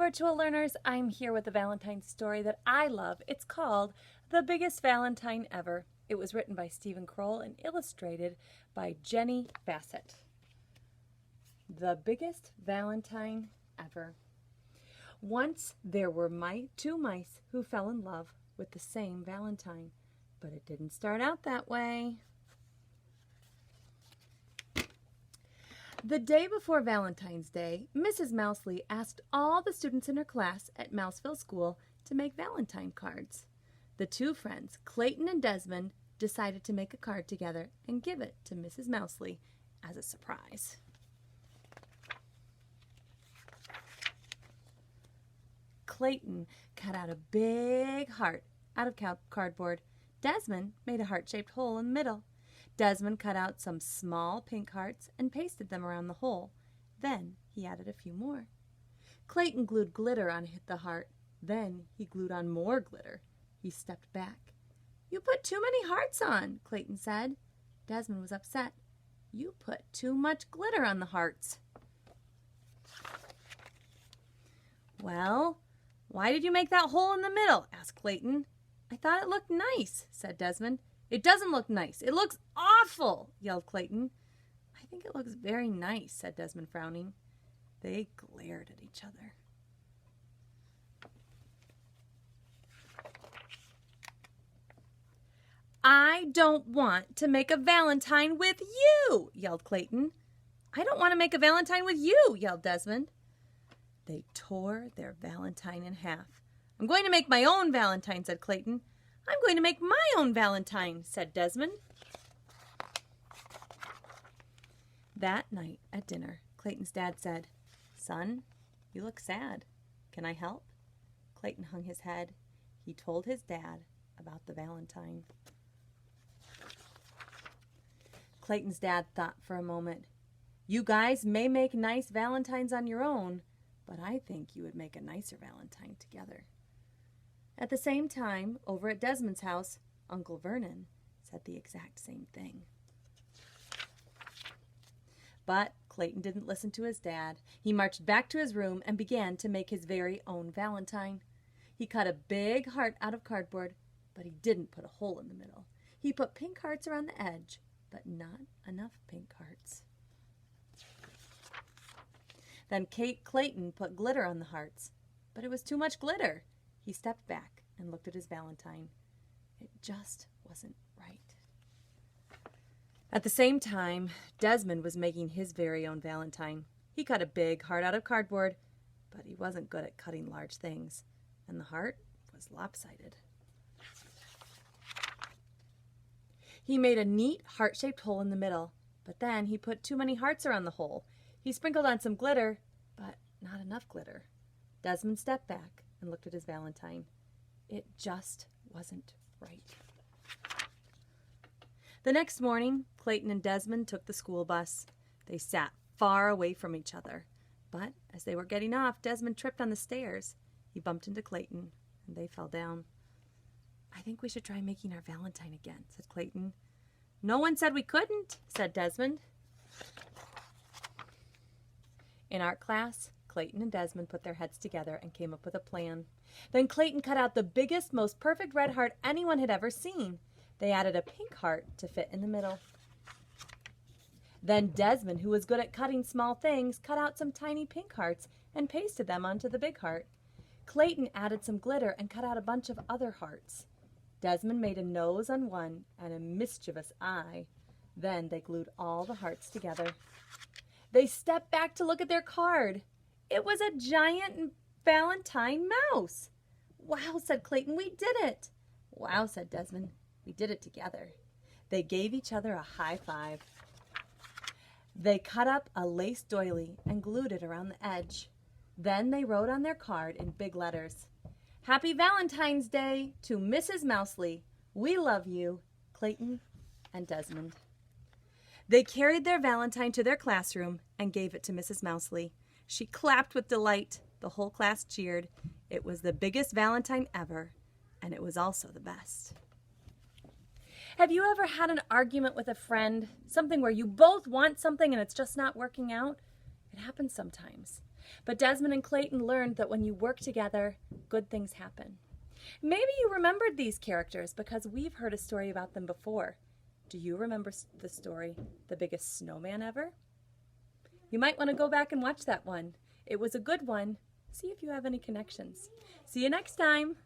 virtual learners. I'm here with a Valentine story that I love. It's called The Biggest Valentine Ever. It was written by Stephen Kroll and illustrated by Jenny Bassett. The Biggest Valentine Ever. Once there were two mice who fell in love with the same Valentine, but it didn't start out that way. The day before Valentine's Day, Mrs. Mousley asked all the students in her class at Mouseville School to make Valentine cards. The two friends, Clayton and Desmond, decided to make a card together and give it to Mrs. Mousley as a surprise. Clayton cut out a big heart out of cardboard. Desmond made a heart-shaped hole in the middle. Desmond cut out some small pink hearts and pasted them around the hole. Then he added a few more. Clayton glued glitter on the heart. Then he glued on more glitter. He stepped back. "You put too many hearts on," Clayton said. Desmond was upset. "You put too much glitter on the hearts." "Well, why did you make that hole in the middle?" asked Clayton. "I thought it looked nice," said Desmond. "It doesn't look nice. It looks awful," yelled Clayton. "I think it looks very nice," said Desmond, frowning. They glared at each other. "I don't want to make a Valentine with you," yelled Clayton. "I don't want to make a Valentine with you," yelled Desmond. They tore their Valentine in half. "I'm going to make my own Valentine," said Clayton. "I'm going to make my own Valentine," said Desmond. That night at dinner, Clayton's dad said, "Son, you look sad. Can I help?" Clayton hung his head. He told his dad about the Valentine. Clayton's dad thought for a moment. "You guys may make nice Valentines on your own, but I think you would make a nicer Valentine together." At the same time, over at Desmond's house, Uncle Vernon said the exact same thing. But Clayton didn't listen to his dad. He marched back to his room and began to make his very own Valentine. He cut a big heart out of cardboard, but he didn't put a hole in the middle. He put pink hearts around the edge, but not enough pink hearts. Then Clayton put glitter on the hearts, but it was too much glitter. He stepped back and looked at his Valentine. It just wasn't right. At the same time, Desmond was making his very own Valentine. He cut a big heart out of cardboard, but he wasn't good at cutting large things, and the heart was lopsided. He made a neat heart-shaped hole in the middle, but then he put too many hearts around the hole. He sprinkled on some glitter, but not enough glitter. Desmond stepped back and looked at his Valentine. It just wasn't right. The next morning, Clayton and Desmond took the school bus. They sat far away from each other, but as they were getting off, Desmond tripped on the stairs. He bumped into Clayton, and they fell down. "I think we should try making our Valentine again," said Clayton. "No one said we couldn't," said Desmond. In art class, Clayton and Desmond put their heads together and came up with a plan. Then Clayton cut out the biggest, most perfect red heart anyone had ever seen. They added a pink heart to fit in the middle. Then Desmond, who was good at cutting small things, cut out some tiny pink hearts and pasted them onto the big heart. Clayton added some glitter and cut out a bunch of other hearts. Desmond made a nose on one and a mischievous eye. Then they glued all the hearts together. They stepped back to look at their card. It was a giant Valentine mouse. "Wow," said Clayton, "we did it." "Wow," said Desmond, "we did it together." They gave each other a high five. They cut up a lace doily and glued it around the edge. Then they wrote on their card in big letters, "Happy Valentine's Day to Mrs. Mousley. We love you, Clayton and Desmond." They carried their Valentine to their classroom and gave it to Mrs. Mousley. She clapped with delight. The whole class cheered. It was the biggest Valentine ever, and it was also the best. Have you ever had an argument with a friend? Something where you both want something and it's just not working out? It happens sometimes. But Desmond and Clayton learned that when you work together, good things happen. Maybe you remembered these characters because we've heard a story about them before. Do you remember the story, The Biggest Snowman Ever? You might want to go back and watch that one. It was a good one. See if you have any connections. See you next time.